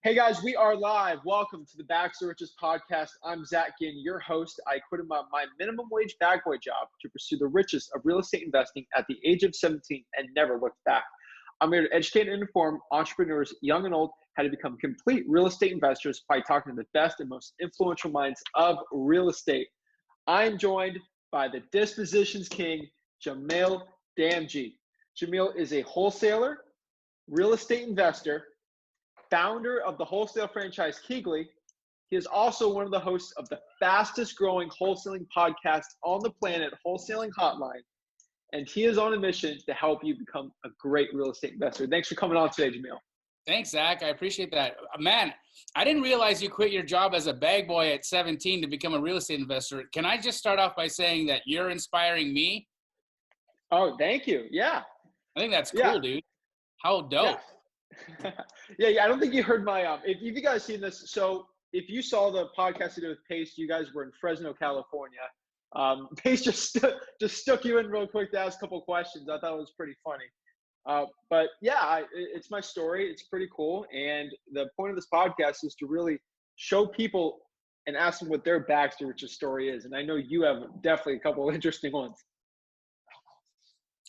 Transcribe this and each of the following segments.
Hey guys, we are live. Welcome to the Bags to Riches podcast. I'm Zach Ginn, your host. I quit my minimum wage bag boy job to pursue the riches of real estate investing at the age of 17 and never looked back. I'm here to educate and inform entrepreneurs, young and old, how to become complete real estate investors by talking to the best and most influential minds of real estate. I'm joined by the Dispositions King, Jamil Damji. Jamil is a wholesaler, real estate investor, founder of the wholesale franchise Keyglee. He is also one of the hosts of the fastest growing wholesaling podcast on the planet, Wholesaling Hotline. And he is on a mission to help you become a great real estate investor. Thanks for coming on today, Jamil. Thanks, Zach. I appreciate that. Man, I didn't realize you quit your job as a bag boy at 17 to become a real estate investor. Can I just start off by saying that you're inspiring me? Oh, thank you. Yeah. I think that's cool, dude. How dope. Yeah. Yeah, I don't think you heard my if you guys seen this. So if you saw the podcast I did with Pace, you guys were in Fresno, California. Pace just stuck you in real quick to ask a couple of questions. I thought it was pretty funny. But yeah, it's my story. It's pretty cool. And the point of this podcast is to really show people and ask them what their Bags to Riches story is. And I know you have definitely a couple of interesting ones.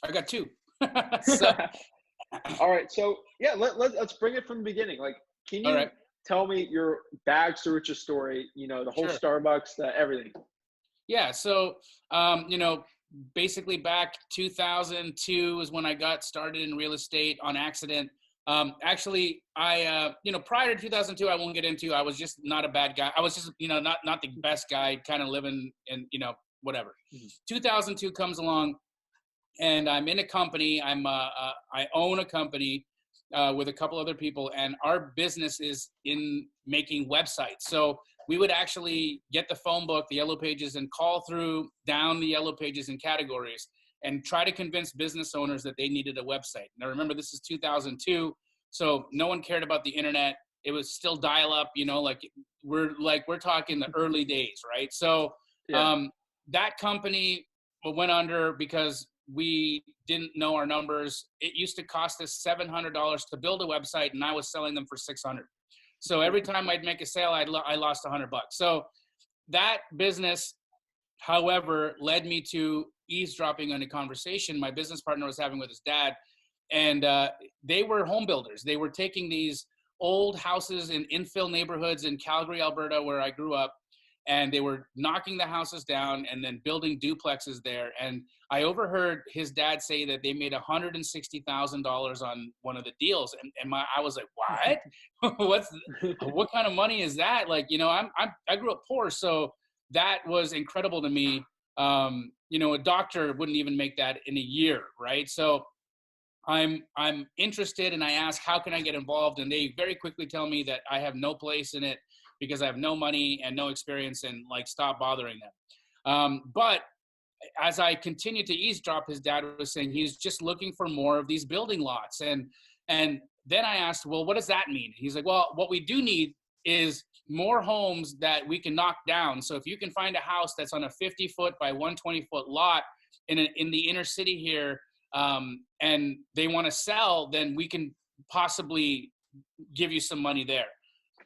I got two. All right, so yeah, let's bring it from the beginning. Like, can you tell me your Bags to Riches story? You know, the whole Starbucks, everything. Yeah, so basically back 2002 is when I got started in real estate on accident. Actually, I prior to 2002, I won't get into. I was just not a bad guy. I was just not the best guy, kind of living in whatever. 2002 comes along. And I'm in a company. I own a company with a couple other people, and our business is in making websites. So we would actually get the phone book, the yellow pages, and call through down the yellow pages in categories and try to convince business owners that they needed a website. Now, remember, this is 2002, so no one cared about the internet. It was still dial-up. We're talking the early days, right? So that company went under because we didn't know our numbers. It used to cost us $700 to build a website, and I was selling them for $600. So every time I'd make a sale, I lost $100. So that business, however, led me to eavesdropping on a conversation my business partner was having with his dad. And they were home builders. They were taking these old houses in infill neighborhoods in Calgary, Alberta, where I grew up, and they were knocking the houses down and then building duplexes there. And I overheard his dad say that they made $160,000 on one of the deals. And I was like, what? What kind of money is that? Like, I grew up poor. So that was incredible to me. A doctor wouldn't even make that in a year. Right. So I'm interested, and I ask, how can I get involved? And they very quickly tell me that I have no place in it, because I have no money and no experience, and stop bothering them. But as I continued to eavesdrop, his dad was saying he's just looking for more of these building lots. And then I asked, well, what does that mean? He's like, well, what we do need is more homes that we can knock down. So if you can find a house that's on a 50-foot by 120-foot lot in the inner city here, and they want to sell, then we can possibly give you some money there.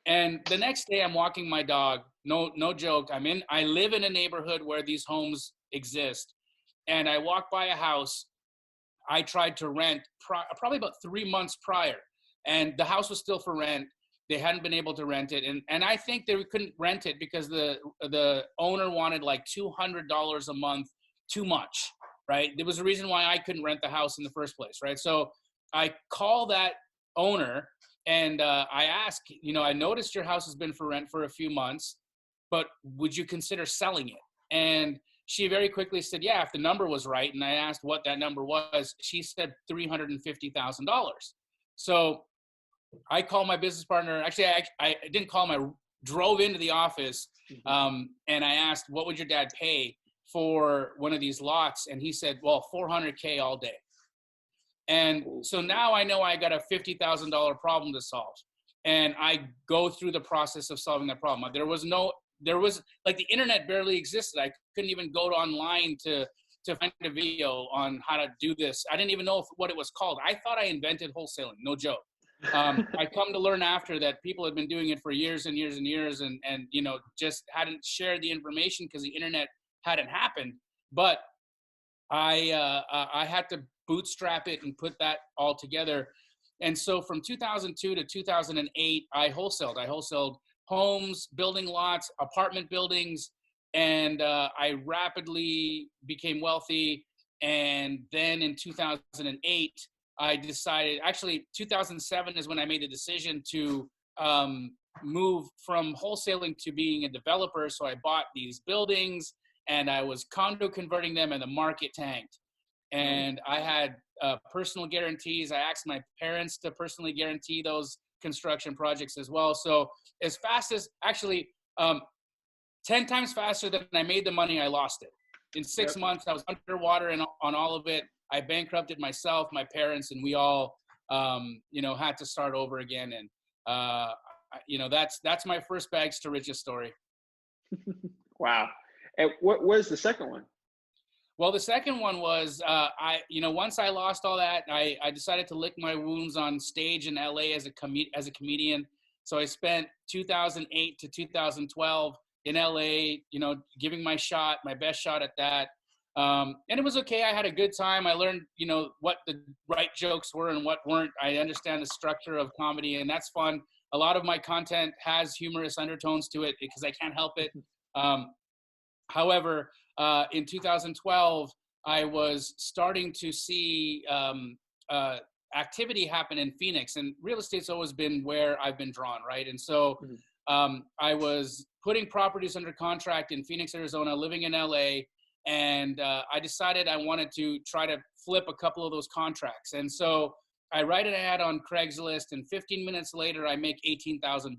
And the next day I'm walking my dog, no joke. I live in a neighborhood where these homes exist. And I walk by a house I tried to rent probably about 3 months prior, and the house was still for rent. They hadn't been able to rent it. And I think they couldn't rent it because the owner wanted like $200 a month too much, right? There was a reason why I couldn't rent the house in the first place, right? So I call that owner, and I ask, I noticed your house has been for rent for a few months, but would you consider selling it? And she very quickly said, yeah, if the number was right. And I asked what that number was. She said $350,000. So I called my business partner. Actually, I didn't call him. I drove into the office, and I asked, what would your dad pay for one of these lots? And he said, well, $400K all day. And so now I know I got a $50,000 problem to solve. And I go through the process of solving that problem. There was like the internet barely existed. I couldn't even go online to find a video on how to do this. I didn't even know what it was called. I thought I invented wholesaling, no joke. I come to learn after that people had been doing it for years and years and years, and you know, just hadn't shared the information because the internet hadn't happened. But I had to bootstrap it and put that all together. And so from 2002 to 2008, I wholesaled. I wholesaled homes, building lots, apartment buildings, and I rapidly became wealthy. And then in 2008, I decided, actually 2007 is when I made the decision to move from wholesaling to being a developer. So I bought these buildings and I was condo converting them, and the market tanked. And I had personal guarantees. I asked my parents to personally guarantee those construction projects as well. So as fast as, actually 10 times faster than I made the money, I lost it. In 6 months, I was underwater and on all of it. I bankrupted myself, my parents, and we all, you know, had to start over again. And, you know, that's my first bags to riches story. Wow. And what was the second one? Well, the second one was, you know, once I lost all that, I decided to lick my wounds on stage in LA as a comedian. So I spent 2008 to 2012 in LA, you know, giving my best shot at that. And it was okay. I had a good time. I learned, you know, what the right jokes were and what weren't. I understand the structure of comedy, and that's fun. A lot of my content has humorous undertones to it because I can't help it. However, in 2012, I was starting to see activity happen in Phoenix, and real estate's always been where I've been drawn, right? And so I was putting properties under contract in Phoenix, Arizona, living in LA, and I decided I wanted to try to flip a couple of those contracts. And so I write an ad on Craigslist, and 15 minutes later, I make $18,000.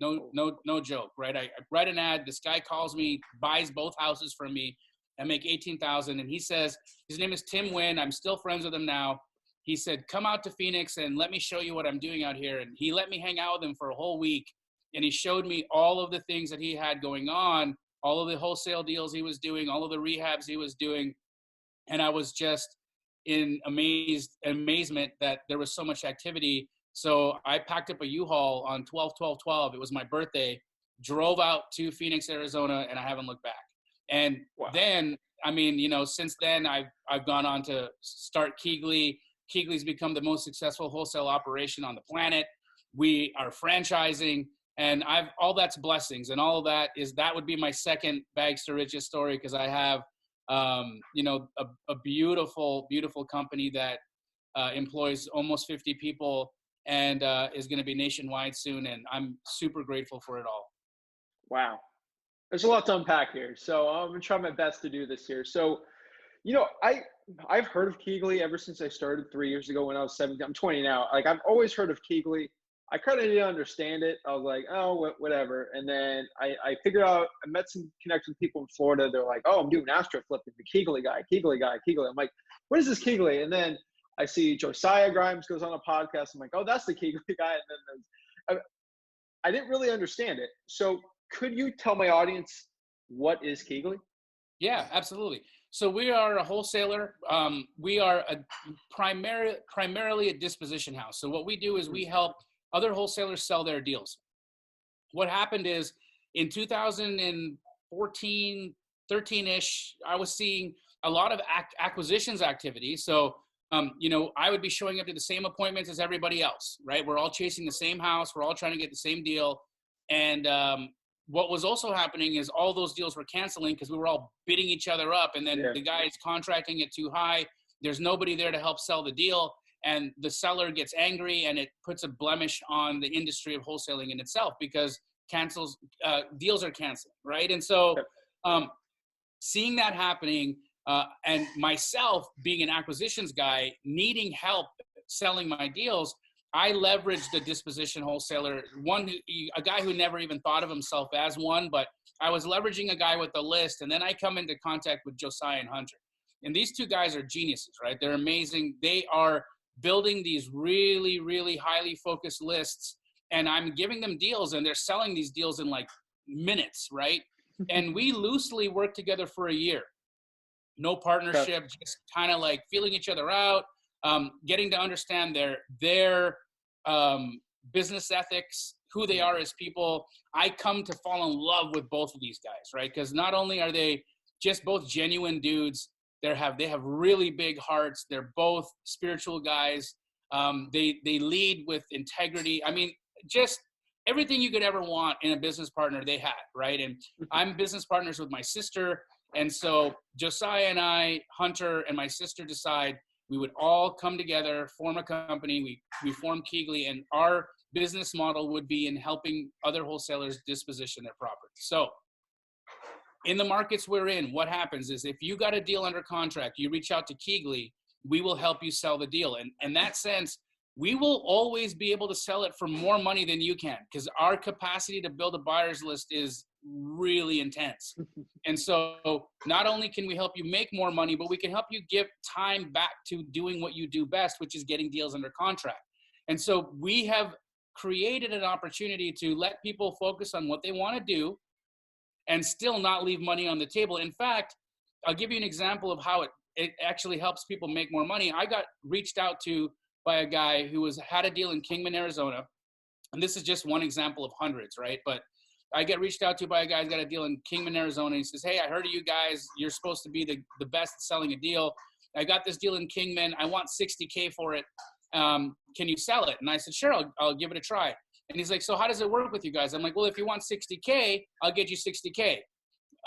No joke, right? I write an ad. This guy calls me, buys both houses from me. I make $18,000, and he says, his name is Tim Wynn. I'm still friends with him now. He said, come out to Phoenix and let me show you what I'm doing out here. And he let me hang out with him for a whole week, and he showed me all of the things that he had going on, all of the wholesale deals he was doing, all of the rehabs he was doing. And I was just in amazement that there was so much activity. So I packed up a U-Haul on 12/12/12. It was my birthday, drove out to Phoenix, Arizona, and I haven't looked back. And then, I mean, you know, since then I've gone on to start Keyglee. Keighley's become the most successful wholesale operation on the planet. We are franchising, and all that's blessings, and all of that would be my second bags to riches story, because I have, you know, a beautiful, beautiful company that employs almost 50 people. And is going to be nationwide soon, and I'm super grateful for it all. Wow. There's a lot to unpack here. So I'm going to try my best to do this here. So, you know, I've heard of Keyglee ever since I started 3 years ago when I was 17. I'm 20 now. Like, I've always heard of Keyglee. I kind of didn't understand it. I was like, oh, whatever. And then I figured out, I met some connected people in Florida. They're like, oh, I'm doing astro flipping, the Keyglee guy. I'm like, what is this Keyglee? And then I see Josiah Grimes goes on a podcast. I'm like, oh, that's the Keyglee guy. And then I didn't really understand it. So could you tell my audience what is Keyglee? Yeah, absolutely. So we are a wholesaler. We are primarily a disposition house. So what we do is we help other wholesalers sell their deals. What happened is in 2014, 13-ish, I was seeing a lot of acquisitions activity. So you know, I would be showing up to the same appointments as everybody else, right? We're all chasing the same house. We're all trying to get the same deal. And what was also happening is all those deals were canceling because we were all bidding each other up. And then the guy is contracting it too high. There's nobody there to help sell the deal. And the seller gets angry, and it puts a blemish on the industry of wholesaling in itself, because deals are canceled, right? And so seeing that happening, and myself being an acquisitions guy, needing help selling my deals, I leveraged a disposition wholesaler, a guy who never even thought of himself as one, but I was leveraging a guy with a list. And then I come into contact with Josiah and Hunter. And these two guys are geniuses, right? They're amazing. They are building these really, really highly focused lists, and I'm giving them deals, and they're selling these deals in like minutes, right? And we loosely worked together for a year. No partnership, just kind of like feeling each other out, getting to understand their business ethics, who they are as people, I come to fall in love with both of these guys, right? Because not only are they just both genuine dudes, they have really big hearts. They're both spiritual guys. They lead with integrity. I mean, just everything you could ever want in a business partner they had, right? And I'm business partners with my sister. And so Josiah and I, Hunter and my sister, decide we would all come together, form a company. We form Keyglee, and our business model would be in helping other wholesalers disposition their property. So in the markets we're in, what happens is if you got a deal under contract, you reach out to Keyglee, we will help you sell the deal. And in that sense, we will always be able to sell it for more money than you can, because our capacity to build a buyer's list is really intense. And so not only can we help you make more money, but we can help you give time back to doing what you do best, which is getting deals under contract. And so we have created an opportunity to let people focus on what they want to do and still not leave money on the table. In fact, I'll give you an example of how it actually helps people make more money. I got reached out to by a guy who had a deal in Kingman, Arizona. And this is just one example of hundreds, right? But I get reached out to by a guy who's got a deal in Kingman, Arizona. He says, hey, I heard of you guys. You're supposed to be the best at selling a deal. I got this deal in Kingman. I want $60K for it. Can you sell it? And I said, sure, I'll give it a try. And he's like, so how does it work with you guys? I'm like, well, if you want $60K, I'll get you $60K.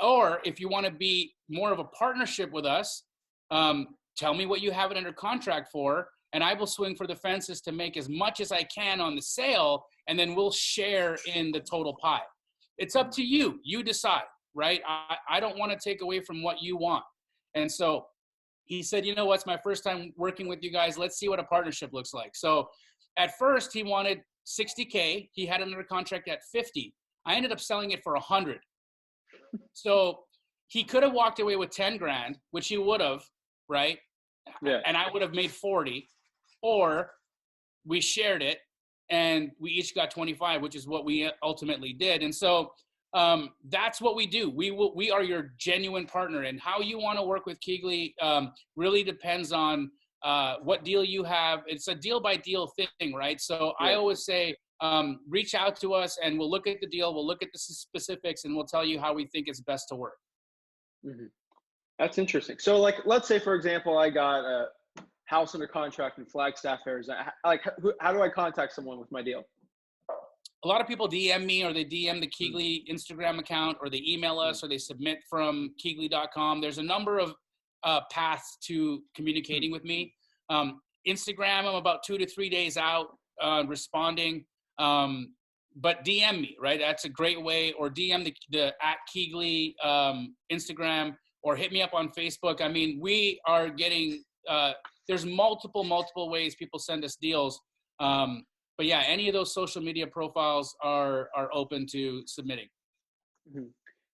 Or if you want to be more of a partnership with us, tell me what you have it under contract for, and I will swing for the fences to make as much as I can on the sale, and then we'll share in the total pie. It's up to you. You decide, right? I don't want to take away from what you want. And so he said, you know what's my first time working with you guys. Let's see what a partnership looks like. So at first he wanted $60K. He had it under contract at $50. I ended up selling it for $100. So he could have walked away with 10 grand, which he would have, right? Yeah. And I would have made 40, or we shared it and we each got 25, which is what we ultimately did. And so that's what we do. We are your genuine partner, and how you want to work with Keyglee really depends on what deal you have. It's a deal by deal thing, right? So yeah. I always say, reach out to us and we'll look at the deal. We'll look at the specifics and we'll tell you how we think it's best to work. Mm-hmm. That's interesting. So like, let's say for example, I got a house under contract in Flagstaff, Arizona. Like, how do I contact someone with my deal? A lot of people DM me, or they DM the Keyglee Instagram account, or they email us, or they submit from Keyglee.com. There's a number of paths to communicating with me. Instagram, I'm about 2 to 3 days out responding. But DM me, right? That's a great way. Or DM the at Keyglee Instagram, or hit me up on Facebook. I mean, we are getting there's multiple ways people send us deals. But yeah, any of those social media profiles are open to submitting. Mm-hmm.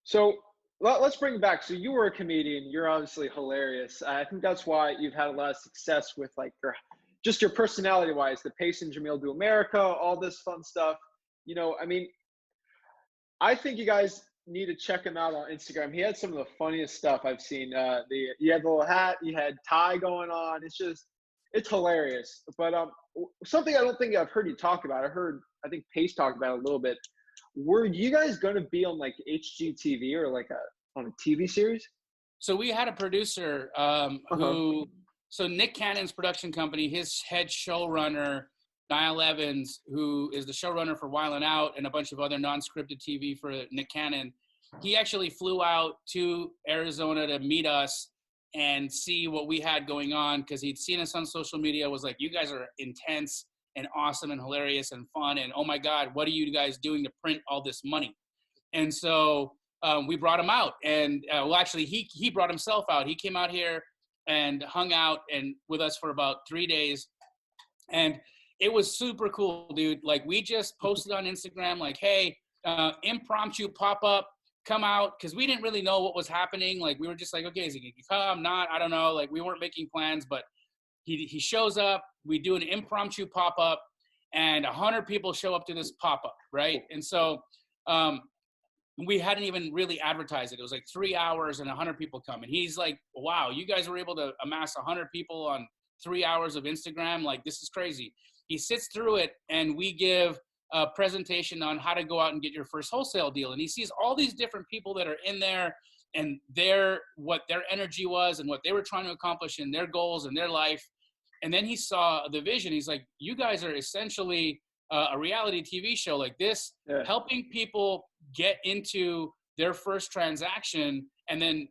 So let's bring it back. So you were a comedian. You're obviously hilarious. I think that's why you've had a lot of success with like your personality wise, the Pace and Jamil Do America, all this fun stuff. You know, I mean, I think you guys need to check him out on Instagram. He had some of the funniest stuff I've seen. You had the little hat, you had tie going on. It's hilarious. But something I don't think I've heard you talk about. I think Pace talked about it a little bit. Were you guys going to be on like HGTV or like on a TV series? So we had a producer so Nick Cannon's production company, his head showrunner, Niall Evans, who is the showrunner for Wild 'N Out and a bunch of other non-scripted TV for Nick Cannon, he actually flew out to Arizona to meet us and see what we had going on, because he'd seen us on social media, was like, you guys are intense and awesome and hilarious and fun, and oh my God, what are you guys doing to print all this money? And so we brought him out, and well, actually he brought himself out. He came out here and hung out and with us for about 3 days, and it was super cool, dude. Like, we just posted on Instagram, like, hey, impromptu pop-up, come out, because we didn't really know what was happening. Like, we were just like, okay, is he going to come? Not, I don't know. Like, we weren't making plans, but he shows up. We do an impromptu pop-up, and 100 people show up to this pop-up, right? And so we hadn't even really advertised it. It was like 3 hours and 100 people come. And he's like, wow, you guys were able to amass 100 people on 3 hours of Instagram? Like, this is crazy. he sits through it, and we give a presentation on how to go out and get your first wholesale deal. And he sees all these different people that are in there, and what their energy was and what they were trying to accomplish in their goals and their life. And then he saw the vision. He's like, you guys are essentially a reality TV show like this, helping people get into their first transaction and then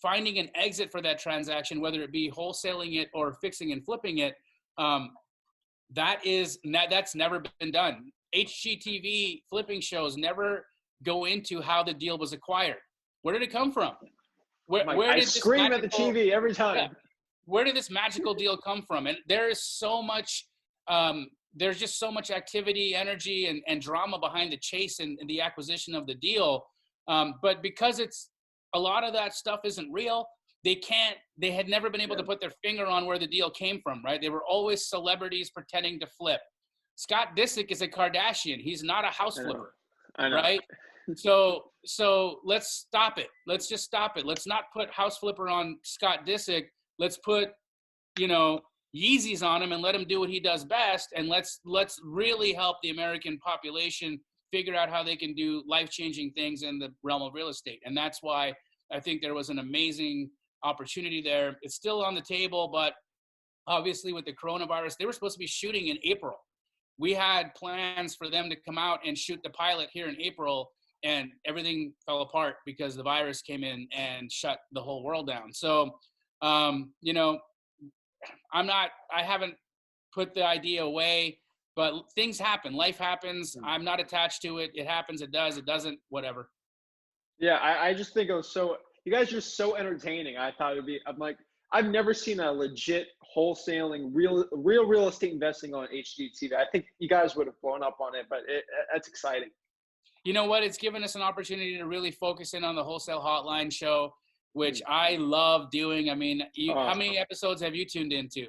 finding an exit for that transaction, whether it be wholesaling it or fixing and flipping it. That's never been done. HGTV flipping shows never go into how the deal was acquired. Where did it come from? I scream at the TV every time. Yeah, where did this magical deal come from? And there is so much, there's just so much activity, energy, and drama behind the chase and the acquisition of the deal. But because a lot of that stuff isn't real, they had never been able to put their finger on where the deal came from, right? They were always celebrities pretending to flip. Scott Disick is a Kardashian. He's not a house flipper, right? So let's stop it. Let's just stop it. Let's not put house flipper on Scott Disick. Let's put, Yeezys on him and let him do what he does best. And let's really help the American population figure out how they can do life-changing things in the realm of real estate. And that's why I think there was an amazing opportunity there. It's still on the table, but obviously with the coronavirus, they were supposed to be shooting in April. We had plans for them to come out and shoot the pilot here in April, and everything fell apart because the virus came in and shut the whole world down. So, I haven't put the idea away, but things happen. Life happens. I'm not attached to it. It happens. It does. It doesn't, whatever. Yeah. I just think it was you guys are so entertaining. I thought I'm like, I've never seen a legit wholesaling, real estate investing on HGTV. I think you guys would have blown up on it, but that's exciting. You know what? It's given us an opportunity to really focus in on the Wholesale Hotline show, which I love doing. I mean, how many episodes have you tuned into?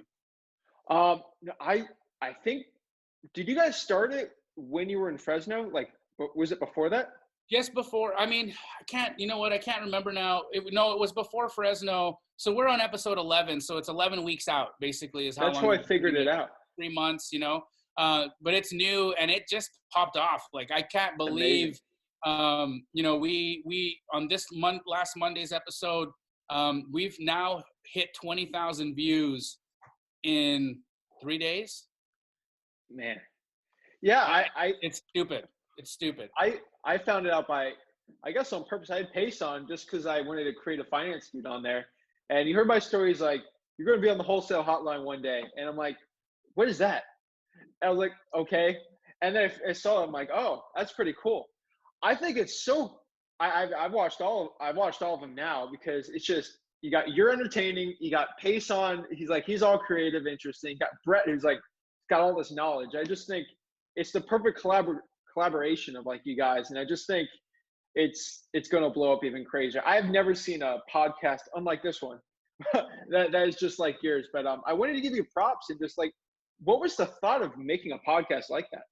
I think, did you guys start it when you were in Fresno? Like, was it before that? Just before. I mean, I can't remember now. It was before Fresno. So we're on episode 11. So it's 11 weeks out, basically, is how long. That's how I figured it out. 3 months, but it's new and it just popped off. Like, I can't believe, we on this last Monday's episode, we've now hit 20,000 views in 3 days. Man. Yeah. It's stupid. It's stupid. I found it out I guess on purpose. I had Pace on just because I wanted to create a finance dude on there. And you heard my stories like, you're going to be on the Wholesale Hotline one day. And I'm like, what is that? And I was like, okay. And then I saw it. I'm like, oh, that's pretty cool. I think it's so, I've watched all of them now because it's just, you're entertaining. You got Pace on. He's all creative, interesting. You got Brett, who's like, got all this knowledge. I just think it's the perfect collaboration of like you guys. And I just think it's going to blow up even crazier. I've never seen a podcast unlike this one that is just like yours. But I wanted to give you props and just like, what was the thought of making a podcast like that?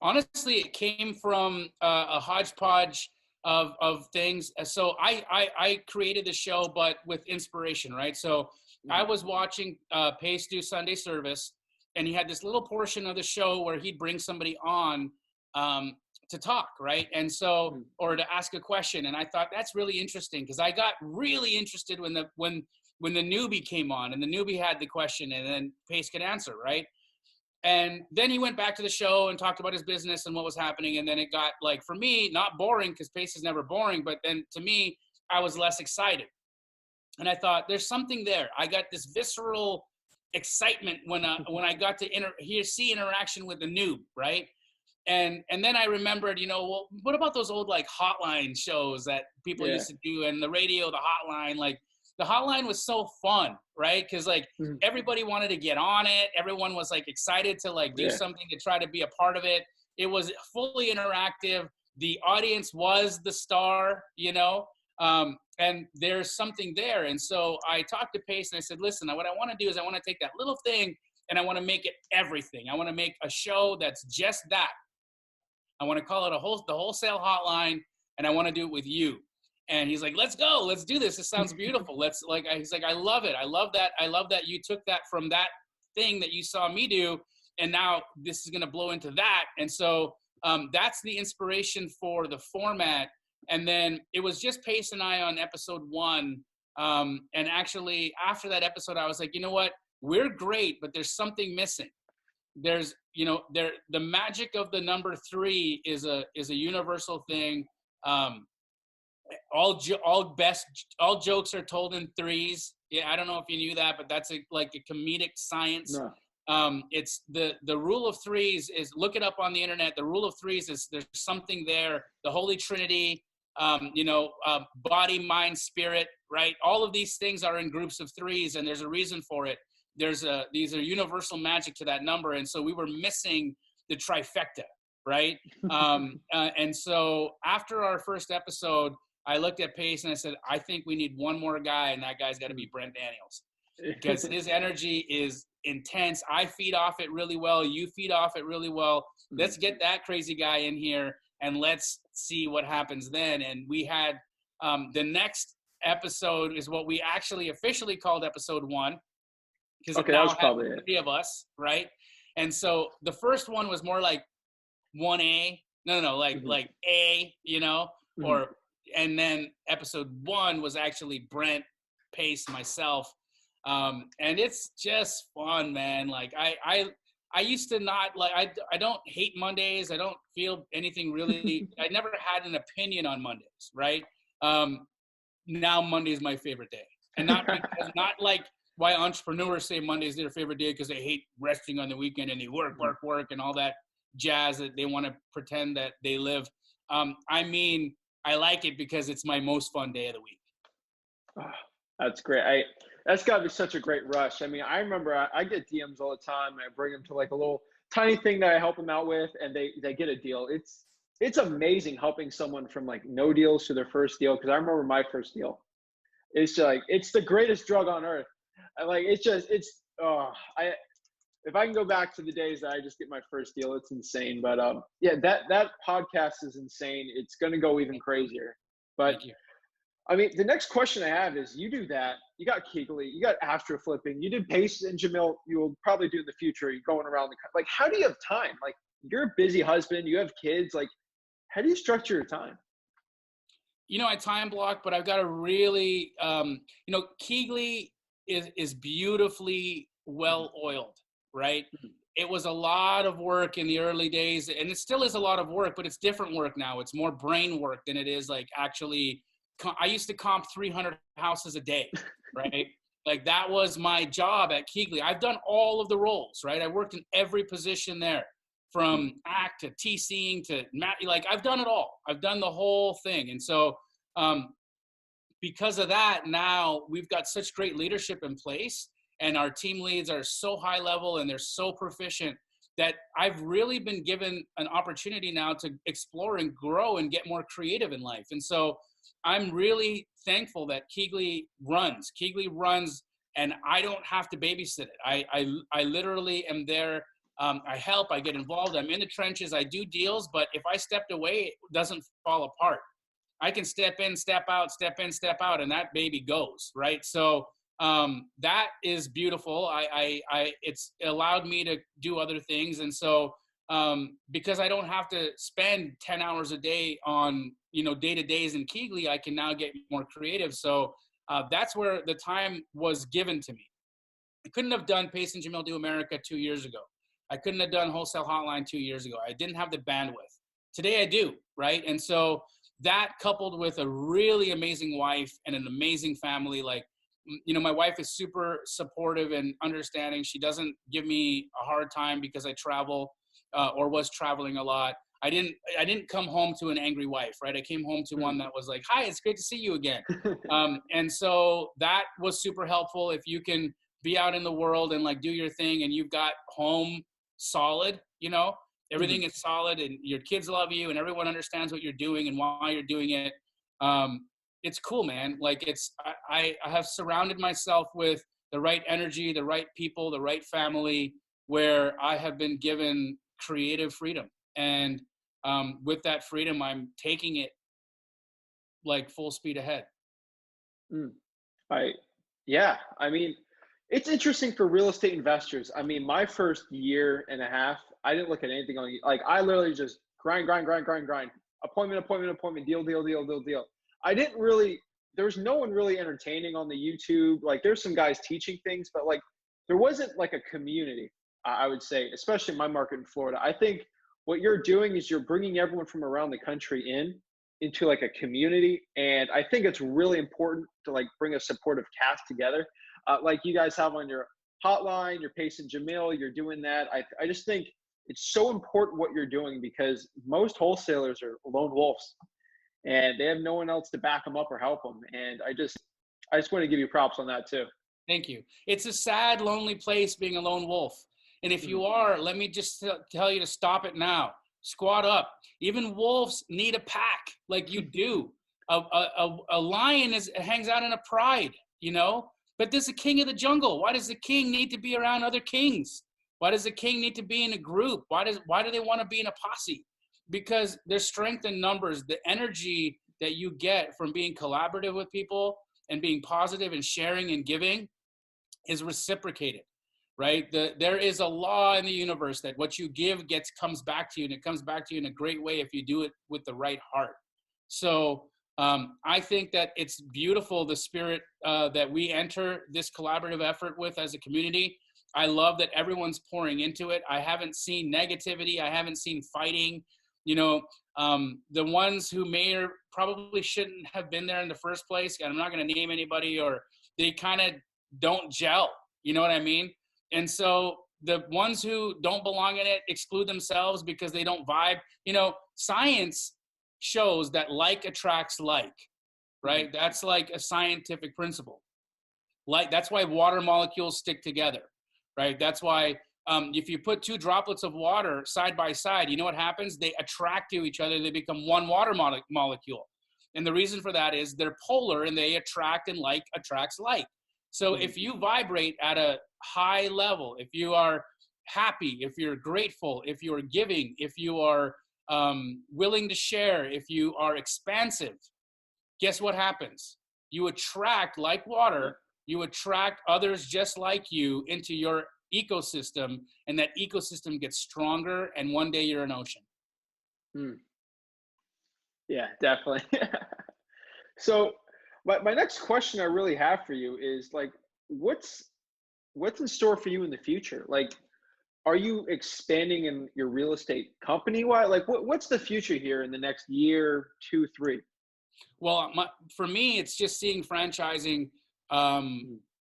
Honestly, it came from a hodgepodge of things. So I created the show, but with inspiration, right? So I was watching Pace do Sunday service, and he had this little portion of the show where he'd bring somebody on to talk, right? And so, or to ask a question. And I thought that's really interesting because I got really interested when the newbie came on and the newbie had the question and then Pace could answer, right? And then he went back to the show and talked about his business and what was happening. And then it got, like, for me, not boring because Pace is never boring, but then to me, I was less excited. And I thought, there's something there. I got this visceral excitement when I got to see interaction with the noob, right? And then I remembered, well, what about those old like hotline shows that people used to do and the radio, the hotline, like the hotline was so fun, right? Because like everybody wanted to get on it. Everyone was like excited to like do something to try to be a part of it. It was fully interactive. The audience was the star, and there's something there. And so I talked to Pace and I said, listen, what I want to do is I want to take that little thing and I want to make it everything. I want to make a show that's just that. I want to call it the Wholesale Hotline, and I want to do it with you. And he's like, let's go. Let's do this. This sounds beautiful. He's like, I love it. I love that. I love that you took that from that thing that you saw me do And now this is going to blow into that. And so that's the inspiration for the format. And then it was just Pace and I on episode 1. And actually after that episode, I was like, you know what? We're great, but there's something missing. There's, the magic of the number 3 is a universal thing. All jokes are told in 3s. Yeah, I don't know if you knew that, but that's like a comedic science. No. It's the rule of 3s is, look it up on the internet. The rule of 3s is there's something there. The Holy Trinity, body, mind, spirit, right? All of these things are in groups of 3s, and there's a reason for it. These are universal magic to that number. And so we were missing the trifecta, right? And so after our first episode, I looked at Pace and I said, I think we need one more guy, and that guy's got to be Brent Daniels, because his energy is intense. I feed off it really well. You feed off it really well. Let's get that crazy guy in here and let's see what happens then. And we had the next episode is what we actually officially called episode 1. Because that was probably it. 3 of us, right? And so the first one was more like 1A, like A, and then episode 1 was actually Brent, Pace, myself, and it's just fun, man. Like I used to not like, I don't hate Mondays. I don't feel anything really. I never had an opinion on Mondays, right? Now Monday is my favorite day, and not like why entrepreneurs say Monday is their favorite day because they hate resting on the weekend and they work and all that jazz that they want to pretend that they live. I like it because it's my most fun day of the week. Oh, that's great. That's got to be such a great rush. I mean, I remember I get DMs all the time. I bring them to like a little tiny thing that I help them out with, and they get a deal. It's amazing helping someone from like no deals to their first deal. Because I remember my first deal. It's like, it's the greatest drug on earth. If I can go back to the days that I just get my first deal, it's insane. But yeah, that podcast is insane. It's going to go even crazier. But I mean, the next question I have is, you do that. You got Keyglee, you got Astro Flipping, you did Pace and Jamil. You will probably do in the future. You're going around like, how do you have time? Like, you're a busy husband. You have kids. Like, how do you structure your time? I time block, but I've got a really, Keyglee is beautifully well oiled, right? It was a lot of work in the early days, and it still is a lot of work, but it's different work now. It's more brain work than it is like actually. I used to comp 300 houses a day, right? Like, that was my job at Keighley. I've done all of the roles, right? I worked in every position there, from act to TCing to like, I've done it all. I've done the whole thing. And so because of that, now we've got such great leadership in place, and our team leads are so high level and they're so proficient that I've really been given an opportunity now to explore and grow and get more creative in life. And so I'm really thankful that Keyglee runs, and I don't have to babysit it. I literally am there. I help, I get involved. I'm in the trenches. I do deals, but if I stepped away, it doesn't fall apart. I can step in, step out, step in, step out, and that baby goes, right? So that is beautiful. It's allowed me to do other things. And so because I don't have to spend 10 hours a day on, day-to-days in Keighley, I can now get more creative. So that's where the time was given to me. I couldn't have done Pace and Jamil Do America 2 years ago. I couldn't have done Wholesale Hotline 2 years ago. I didn't have the bandwidth. Today I do, right? And so that, coupled with a really amazing wife and an amazing family, like, my wife is super supportive and understanding. She doesn't give me a hard time because I travel or was traveling a lot. I didn't come home to an angry wife, right? I came home to one that was like, hi, it's great to see you again. And so that was super helpful. If you can be out in the world and like do your thing, and you've got home solid, everything is solid, and your kids love you, and everyone understands what you're doing and why you're doing it. It's cool, man. Like, I have surrounded myself with the right energy, the right people, the right family, where I have been given creative freedom. And with that freedom, I'm taking it like full speed ahead. I mean, It's interesting for real estate investors. I mean, my first year and a half, I didn't look at anything on, like, I literally just grind, grind, grind, grind, grind, appointment, appointment, appointment, deal, deal, deal, deal, deal. I didn't really, there's no one really entertaining on the YouTube. Like, there's some guys teaching things, but like, there wasn't like a community, I would say, especially in my market in Florida. I think what you're doing is you're bringing everyone from around the country into like a community. And I think it's really important to like bring a supportive cast together. Like you guys have on your hotline, you're pacing Jamil, you're doing that. I just think it's so important what you're doing because most wholesalers are lone wolves and they have no one else to back them up or help them. And I just want to give you props on that too. Thank you. It's a sad, lonely place being a lone wolf. And if you are, let me just tell you to stop it now. Squat up. Even wolves need a pack like you do. A lion hangs out in a pride, you know? But there's a king of the jungle. Why does the king need to be around other kings? Why does the king need to be in a group? Why do they want to be in a posse? Because there's strength in numbers. The energy that you get from being collaborative with people and being positive and sharing and giving is reciprocated, right? There is a law in the universe that what you give comes back to you, and it comes back to you in a great way if you do it with the right heart. So I think that it's beautiful, the spirit that we enter this collaborative effort with as a community. I love that everyone's pouring into it. I haven't seen negativity. I haven't seen fighting. You know, the ones who may or probably shouldn't have been there in the first place, and I'm not going to name anybody, or they kind of don't gel. You know what I mean? And so the ones who don't belong in it exclude themselves because they don't vibe. You know, science shows that like attracts like, right? That's like a scientific principle. Like, that's why water molecules stick together, right? That's why if you put two droplets of water side by side, you know what happens? They attract to each other. They become one water molecule. And the reason for that is they're polar and they attract, and like attracts like. So if you vibrate at a high level, if you are happy, if you're grateful, if you're giving, if you are willing to share, if you are expansive, guess what happens? You attract, like water, you attract others just like you into your ecosystem, and that ecosystem gets stronger, and one day you're an ocean. Yeah, definitely. So my next question I really have for you is like, what's in store for you in the future? Like, are you expanding in your real estate company? Why? Like, what's the future here in the next year, 2, 3? Well, for me, it's just seeing franchising,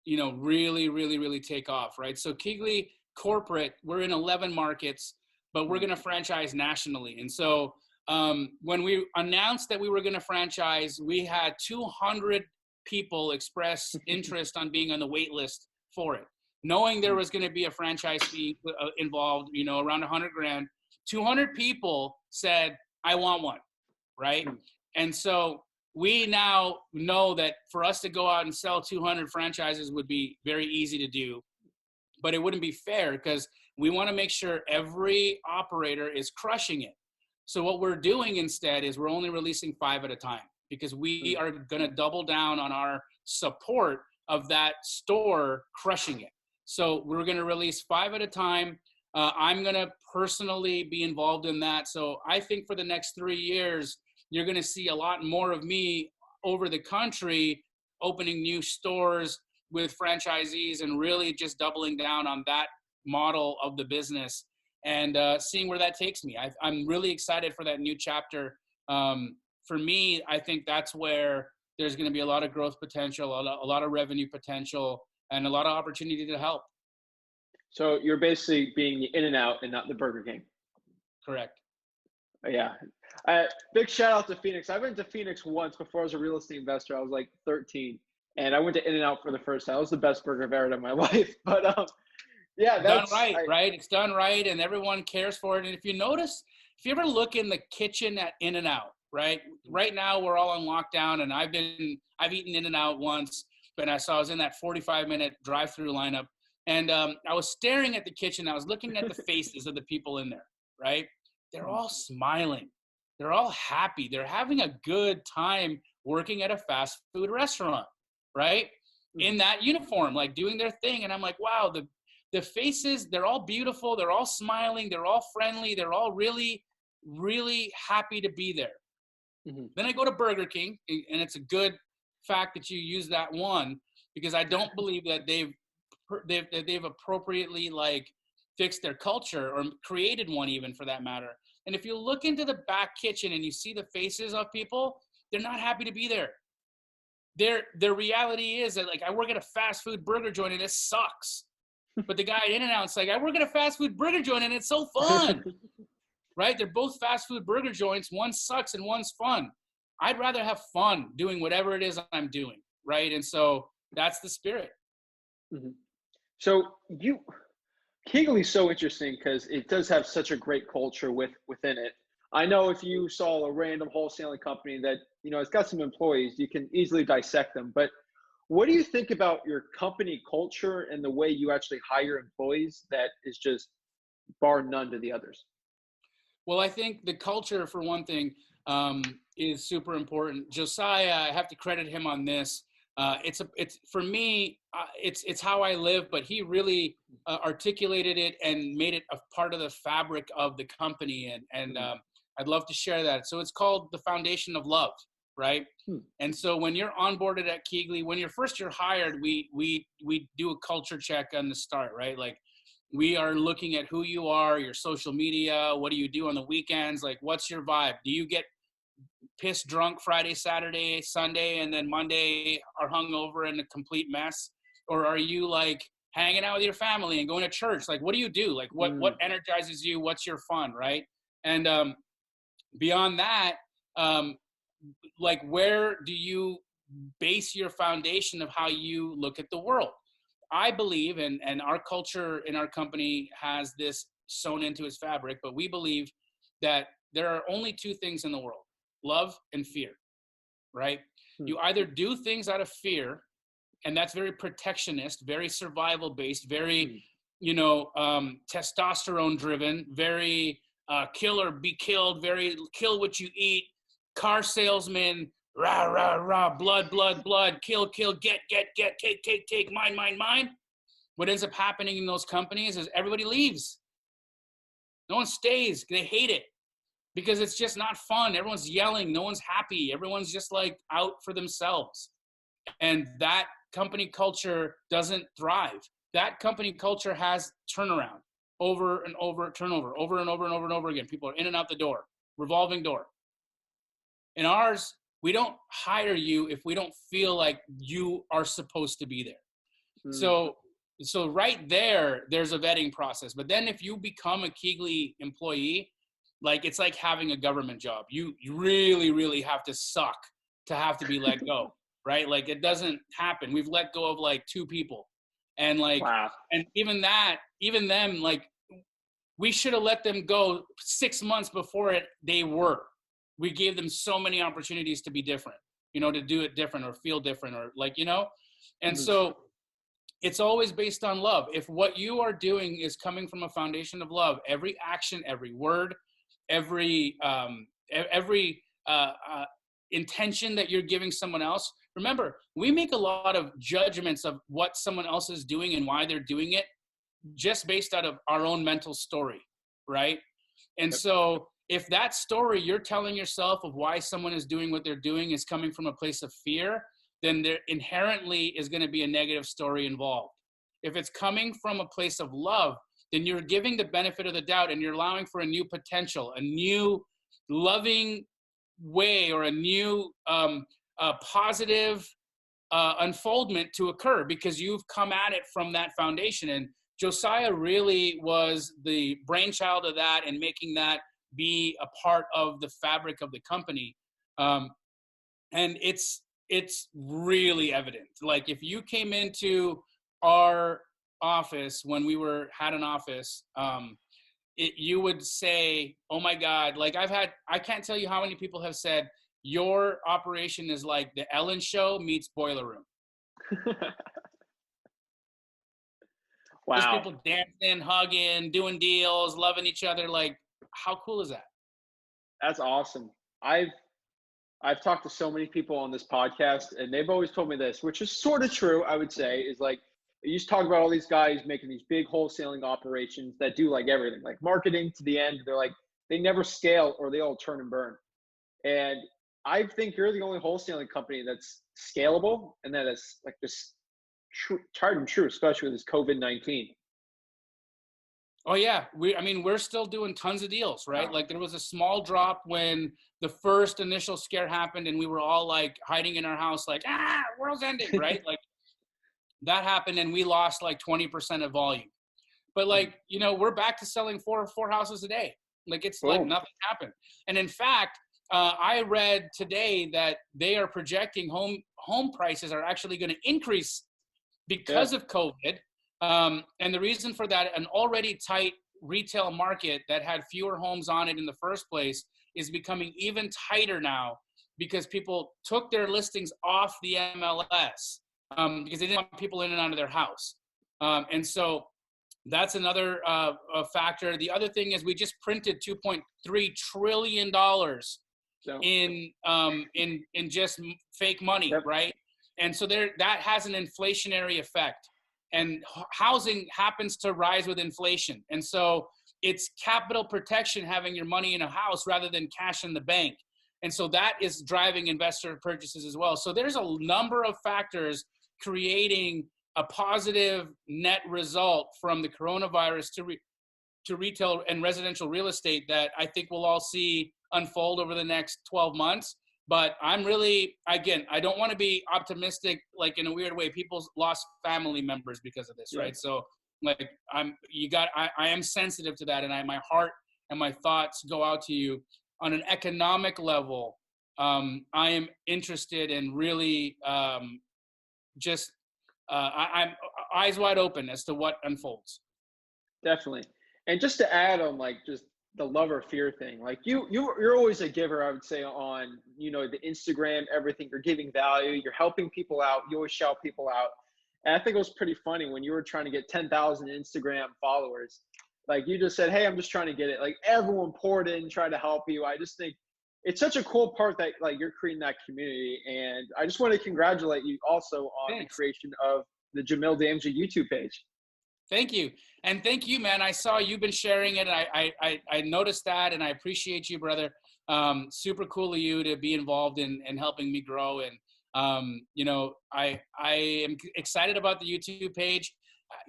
you know, really, really, really take off, right? So Keyglee corporate, we're in 11 markets, but we're going to franchise nationally. And so when we announced that we were going to franchise, we had 200 people express interest on being on the wait list for it, knowing there was going to be a franchise fee involved, you know, around 100 grand. 200 people said, I want one, right? And so we now know that for us to go out and sell 200 franchises would be very easy to do, but it wouldn't be fair because we want to make sure every operator is crushing it. So what we're doing instead is we're only releasing 5 at a time because we are going to double down on our support of that store crushing it. So we're going to release 5 at a time. I'm going to personally be involved in that. So I think for the next 3 years, you're going to see a lot more of me over the country, opening new stores with franchisees and really just doubling down on that model of the business and seeing where that takes me. I'm really excited for that new chapter. For me, I think that's where there's going to be a lot of growth potential, a lot of revenue potential, and a lot of opportunity to help. So you're basically being the In-N-Out and not the Burger King. Correct. Yeah. Big shout out to Phoenix. I went to Phoenix once before I was a real estate investor. I was like 13, and I went to In-N-Out for the first time. It was the best burger I've ever had in my life. But yeah, that's done right, right? It's done right, and everyone cares for it. And if you notice, if you ever look in the kitchen at In-N-Out, right? Right now we're all on lockdown, and I've eaten In-N-Out once, but I was in that 45-minute drive-through lineup, and I was staring at the kitchen. I was looking at the faces of the people in there, right? They're all smiling. They're all happy. They're having a good time working at a fast food restaurant, right? in that uniform, like doing their thing. And I'm like, wow, the faces, they're all beautiful. They're all smiling. They're all friendly. They're all really, really happy to be there. Then I go to Burger King, and it's a good fact that you use that one, because I don't believe that they've appropriately like fixed their culture or created one, even for that matter. And if you look into the back kitchen and you see the faces of people, they're not happy to be there. Their reality is that, like, I work at a fast food burger joint and it sucks. But the guy at In-N-Out's like, I work at a fast food burger joint and it's so fun. Right? They're both fast food burger joints. One sucks and one's fun. I'd rather have fun doing whatever it is I'm doing. Right? And so that's the spirit. So Keyglee's so interesting because it does have such a great culture within it. I know if you saw a random wholesaling company that, it's got some employees, you can easily dissect them. But what do you think about your company culture and the way you actually hire employees that is just bar none to the others? Well, I think the culture, for one thing, is super important. Josiah, I have to credit him on this. It's for me, it's how I live, but he really articulated it and made it a part of the fabric of the company. And I'd love to share that. So it's called the Foundation of Love, right? And so when you're onboarded at Keyglee, when you're hired, we do a culture check on the start, right? Like, we are looking at who you are, your social media, what do you do on the weekends? Like, what's your vibe? Do you get pissed drunk Friday, Saturday, Sunday, and then Monday are hungover and a complete mess? Or are you like hanging out with your family and going to church? Like, what do you do? Like, what energizes you? What's your fun, right? And beyond that, like, where do you base your foundation of how you look at the world? I believe, and our culture in our company has this sewn into its fabric, but we believe that there are only two things in the world: love and fear, right? You either do things out of fear, and that's very protectionist, very survival based, very, testosterone driven, very kill or be killed, very kill what you eat, car salesman, rah, rah, rah, blood, blood, blood, kill, kill, get, take, mine. What ends up happening in those companies is everybody leaves. No one stays. They hate it because it's just not fun. Everyone's yelling. No one's happy. Everyone's just like out for themselves. And that company culture doesn't thrive. That company culture has turnaround, over and over, turnover, over and over and over and over again. People are in and out the door, revolving door. In ours, we don't hire you if we don't feel like you are supposed to be there. So right there's a vetting process. But then if you become a Keyglee employee, like, it's like having a government job. You really, really have to suck to have to be let go, right? Like, it doesn't happen. We've let go of like 2 people. And like, wow. And even them, like, we should have let them go 6 months before they were. We gave them so many opportunities to be different, to do it different or feel different, or like, and so it's always based on love. If what you are doing is coming from a foundation of love, every action, every word, every intention that you're giving someone else. Remember, we make a lot of judgments of what someone else is doing and why they're doing it just based out of our own mental story, right? And so if that story you're telling yourself of why someone is doing what they're doing is coming from a place of fear, then there inherently is going to be a negative story involved. If it's coming from a place of love, then you're giving the benefit of the doubt and you're allowing for a new potential, a new loving way, or a new positive unfoldment to occur, because you've come at it from that foundation. And Josiah really was the brainchild of that and making that be a part of the fabric of the company. And it's really evident. Like, if you came into our office when we had an office, you would say, oh my God, like, I can't tell you how many people have said, your operation is like the Ellen Show meets Boiler Room. Wow. Just people dancing, hugging, doing deals, loving each other. Like, how cool is that? That's awesome. I've I've talked to so many people on this podcast, and they've always told me this, which is sort of true, I would say, is like, you used to talk about all these guys making these big wholesaling operations that do like everything, like marketing to the end. They're like, they never scale or they all turn and burn. And I think you're the only wholesaling company that's scalable and that is like this tried and true, especially with this COVID-19. Oh yeah, we're still doing tons of deals, right? Wow. Like there was a small drop when the first initial scare happened and we were all like hiding in our house like, world's ending, right? Like that happened and we lost like 20% of volume. But like, we're back to selling four houses a day. Like it's like nothing happened. And in fact, I read today that they are projecting home prices are actually going to increase because of COVID. And the reason for that, an already tight retail market that had fewer homes on it in the first place is becoming even tighter now because people took their listings off the MLS because they didn't want people in and out of their house. And so that's another factor. The other thing is we just printed $2.3 trillion in just fake money, right? And so that has an inflationary effect. And housing happens to rise with inflation. And so it's capital protection having your money in a house rather than cash in the bank. And so that is driving investor purchases as well. So there's a number of factors creating a positive net result from the coronavirus to retail and residential real estate that I think we'll all see unfold over the next 12 months. But I'm really, again, I don't want to be optimistic, like in a weird way. People lost family members because of this, right? So like I am sensitive to that. And my heart and my thoughts go out to you on an economic level. I am interested in really I'm eyes wide open as to what unfolds. Definitely. And just to add on like just the love or fear thing, like you're always a giver, I would say, on the Instagram, everything. You're giving value, you're helping people out, you always shout people out. And I think it was pretty funny when you were trying to get 10,000 Instagram followers, like you just said, hey, I'm just trying to get it. Like everyone poured in, tried to help you. I just think it's such a cool part that like you're creating that community. And I just want to congratulate you also on the creation of the Jamil Damji YouTube page. Thank you. And thank you, man. I saw you've been sharing it. I noticed that, and I appreciate you, brother. Super cool of you to be involved in helping me grow. And, I am excited about the YouTube page.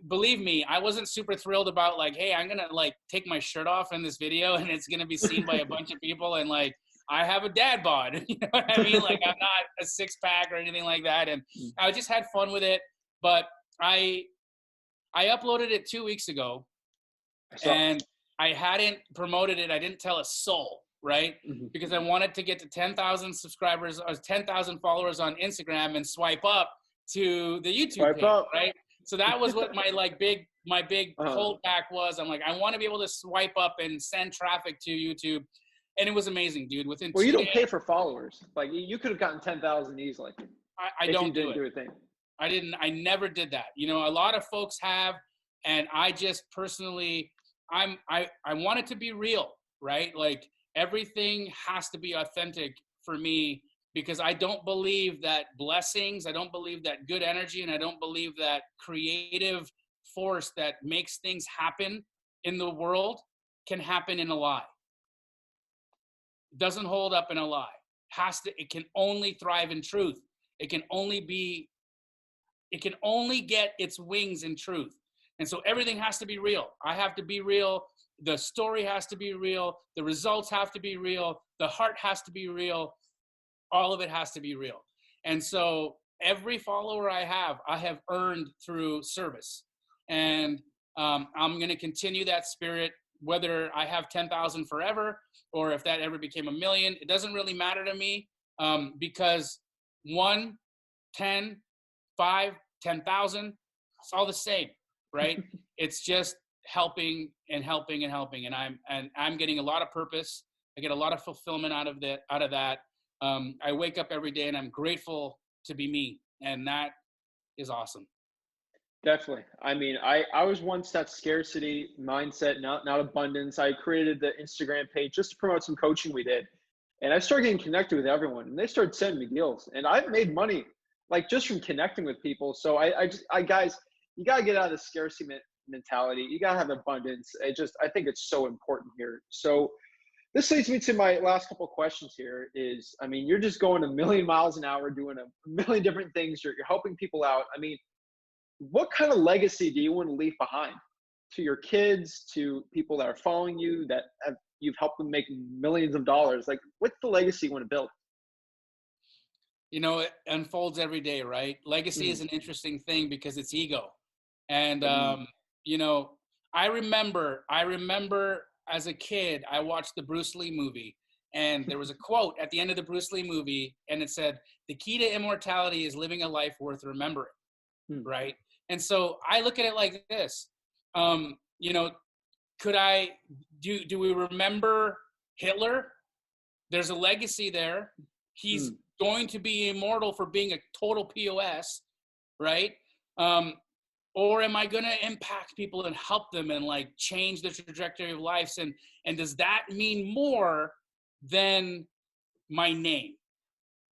Believe me, I wasn't super thrilled about like, hey, I'm going to like take my shirt off in this video and it's going to be seen by a bunch of people. And like, I have a dad bod, you know what I mean? Like I'm not a 6-pack or anything like that. And I just had fun with it, but I uploaded it 2 weeks ago and I hadn't promoted it. I didn't tell a soul, right? Because I wanted to get to 10,000 subscribers or 10,000 followers on Instagram and swipe up to the YouTube page, right? So that was what my big holdback was. I'm like, I want to be able to swipe up and send traffic to YouTube. And it was amazing, dude. Within 2 days. Well, you don't pay for followers. Like you could have gotten 10,000 easily. I don't do it. I never did that. A lot of folks have, and I just personally, I want it to be real, right? Like everything has to be authentic for me because I don't believe that blessings, I don't believe that good energy, and I don't believe that creative force that makes things happen in the world can happen in a lie. Doesn't hold up in a lie. It can only thrive in truth. It can only get its wings in truth. And so everything has to be real. I have to be real. The story has to be real. The results have to be real. The heart has to be real. All of it has to be real. And so every follower I have earned through service. And I'm going to continue that spirit, whether I have 10,000 forever or if that ever became 1 million. It doesn't really matter to me because 1, 10, 5, 10,000, it's all the same, right? It's just helping and helping and helping. And I'm getting a lot of purpose. I get a lot of fulfillment out of that. I wake up every day and I'm grateful to be me. And that is awesome. Definitely. I mean, I was once that scarcity mindset, not abundance. I created the Instagram page just to promote some coaching we did. And I started getting connected with everyone, and they started sending me deals. And I've made money like just from connecting with people. So guys, you gotta get out of the scarcity mentality. You gotta have abundance. I think it's so important here. So this leads me to my last couple of questions here is, I mean, you're just going a million miles an hour, doing a million different things. You're helping people out. I mean, what kind of legacy do you want to leave behind to your kids, to people that are following you, that you've helped them make millions of dollars? Like, what's the legacy you want to build? You know, it unfolds every day, right? Legacy is an interesting thing because it's ego. And, you know, I remember as a kid, I watched the Bruce Lee movie, and there was a quote at the end of the Bruce Lee movie, and it said, "The key to immortality is living a life worth remembering." Right? And so I look at it like this. You know, do we remember Hitler? There's a legacy there. He's going to be immortal for being a total POS, right? Or am I going to impact people and help them and like change the trajectory of lives? And does that mean more than my name,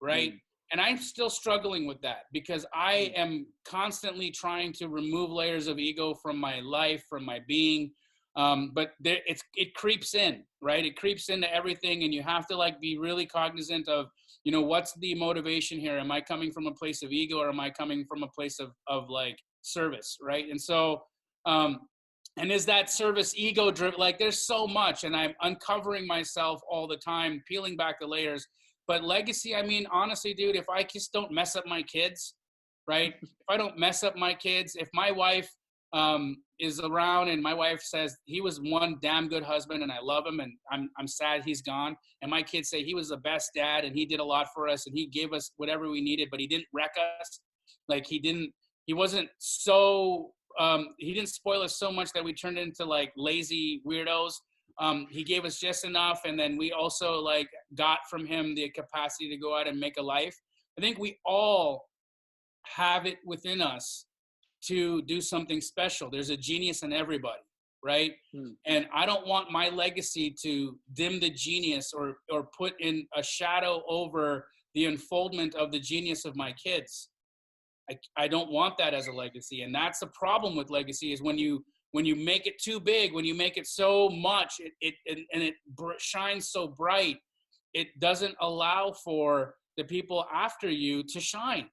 right? And I'm still struggling with that because I am constantly trying to remove layers of ego from my life, from my being. But it creeps in, right? It creeps into everything, and you have to like be really cognizant of, you know, what's the motivation here? Am I coming from a place of ego, or am I coming from a place of like service, right? And so, and is that service ego driven? Like, there's so much, and I'm uncovering myself all the time, peeling back the layers. But legacy, I mean, honestly, dude, if I just don't mess up my kids, right? If I don't mess up my kids, if my wife is around and my wife says he was one damn good husband and I love him and I'm sad he's gone, and my kids say he was the best dad and he did a lot for us and he gave us whatever we needed, but he didn't wreck us. Like he didn't spoil us so much that we turned into like lazy weirdos. He gave us just enough, and then we also like got from him the capacity to go out and make a life. I think we all have it within us to do something special. There's a genius in everybody, right? And I don't want my legacy to dim the genius or put in a shadow over the unfoldment of the genius of my kids. I don't want that as a legacy. And that's the problem with legacy, is when you make it too big, when you make it so much, it shines so bright, it doesn't allow for the people after you to shine.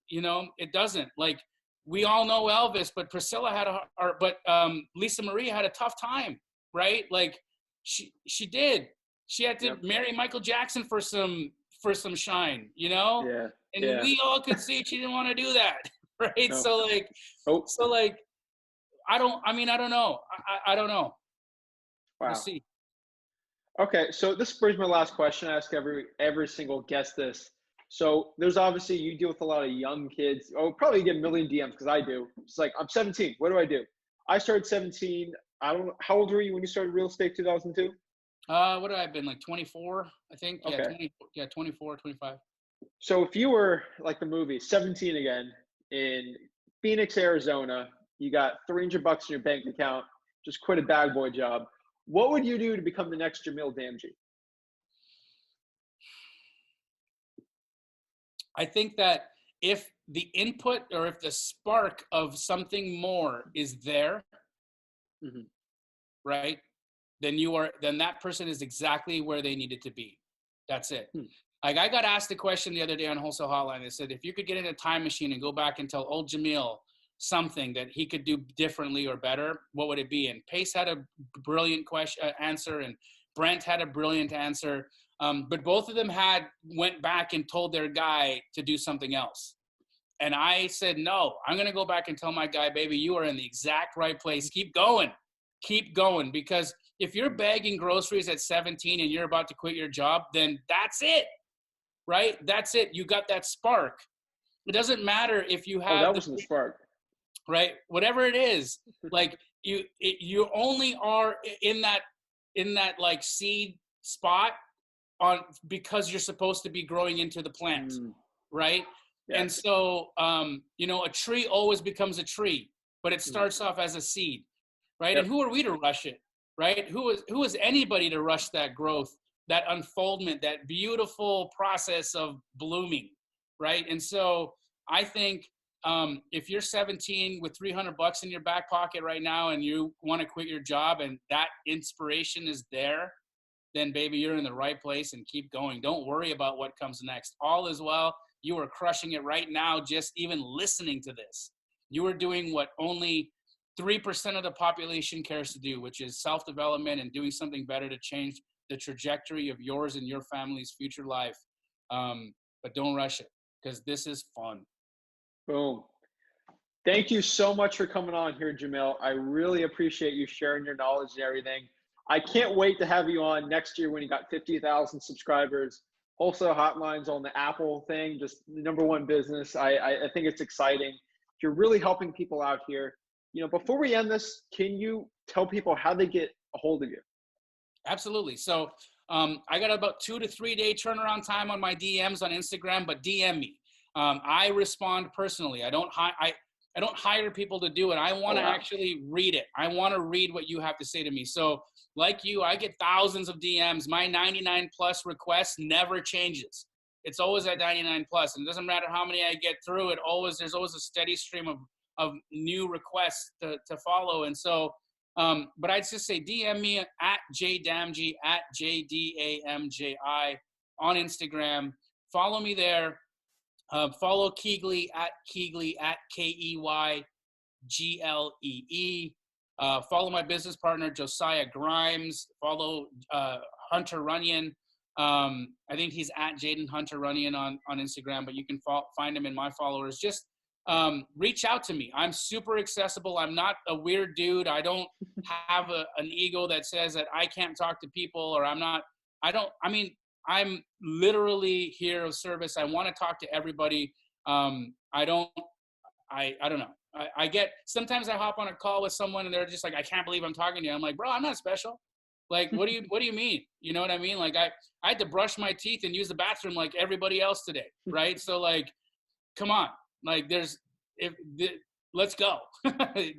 You know, it doesn't. Like, we all know Elvis, but Priscilla Lisa Marie had a tough time, right? Like she did. She had to marry Michael Jackson for some shine, you know? Yeah. And we all could see she didn't want to do that, right? No. So like, I don't know. I don't know. Wow. We'll see. Okay, so this brings my last question. I ask every single guest this. So there's obviously, you deal with a lot of young kids. Oh, probably get a million DMs, because I do. It's like, I'm 17. What do I do? I started 17. I don't know. How old were you when you started real estate, 2002? What have I been, like 24, I think? Okay. 24, 25. So if you were like the movie, 17 again, in Phoenix, Arizona, you got $300 in your bank account, just quit a bag boy job, what would you do to become the next Jamil Damji? I think that if the input or if the spark of something more is there, right, then that person is exactly where they needed to be. That's it. Like, I got asked a question the other day on Wholesale Hotline. They said, if you could get in a time machine and go back and tell old Jamil something that he could do differently or better, what would it be? And Pace had a brilliant answer, and Brent had a brilliant answer. But both of them went back and told their guy to do something else. And I said, no, I'm going to go back and tell my guy, baby, you are in the exact right place. Keep going. Because if you're bagging groceries at 17 and you're about to quit your job, then that's it, right? That's it. You got that spark. It doesn't matter if you have that wasn't the spark. Right? Whatever it is, like you only are in that like seed spot because you're supposed to be growing into the plant, right? Yeah. And so, you know, a tree always becomes a tree, but it starts off as a seed, right? Yep. And who are we to rush it, right? Who is anybody to rush that growth that unfoldment, that beautiful process of blooming, right? And so I think if you're 17 with $300 in your back pocket right now and you want to quit your job and that inspiration is there, then baby, you're in the right place and keep going. Don't worry about what comes next. All is well. You are crushing it right now, just even listening to this. You are doing what only 3% of the population cares to do, which is self-development and doing something better to change the trajectory of yours and your family's future life. But don't rush it, because this is fun. Boom. Thank you so much for coming on here, Jamil. I really appreciate you sharing your knowledge and everything. I can't wait to have you on next year when you got 50,000 subscribers. Wholesale Hotlines on the Apple thing, just #1 business. I think it's exciting. You're really helping people out here. You know, before we end this, can you tell people how they get a hold of you? Absolutely. So I got about 2 to 3 day turnaround time on my DMs on Instagram, but DM me. I respond personally. I don't hire people to do it. I want to actually read it. I want to read what you have to say to me. So like you, I get thousands of DMs. My 99 plus request never changes. It's always at 99 plus. And it doesn't matter how many I get through it. There's always a steady stream of new requests to follow. And so, but I'd just say DM me at jdamji, at JDAMJI on Instagram. Follow me there. Follow Keyglee at KEYGLEE. Follow my business partner, Josiah Grimes. Follow Hunter Runyon. I think he's at Jaden Hunter Runyon on Instagram, but you can find him in my followers. Just reach out to me. I'm super accessible. I'm not a weird dude. I don't have an ego that says that I can't talk to people, or I'm literally here of service. I want to talk to everybody. I don't know. Sometimes I hop on a call with someone and they're just like, I can't believe I'm talking to you. I'm like, bro, I'm not special. Like, what do you mean? You know what I mean? Like I had to brush my teeth and use the bathroom like everybody else today. Right. So like, come on. Like let's go. I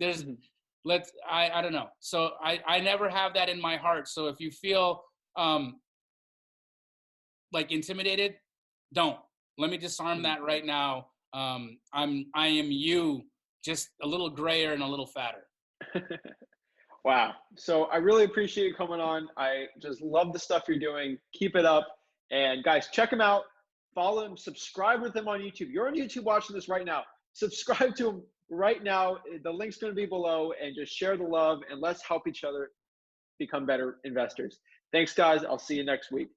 don't know. So I never have that in my heart. So if you feel, like intimidated, don't. Let me disarm that right now. I am you, just a little grayer and a little fatter. Wow. So I really appreciate you coming on. I just love the stuff you're doing. Keep it up. And guys, check him out. Follow him. Subscribe with him on YouTube. You're on YouTube watching this right now. Subscribe to him right now. The link's going to be below, and just share the love, and let's help each other become better investors. Thanks, guys. I'll see you next week.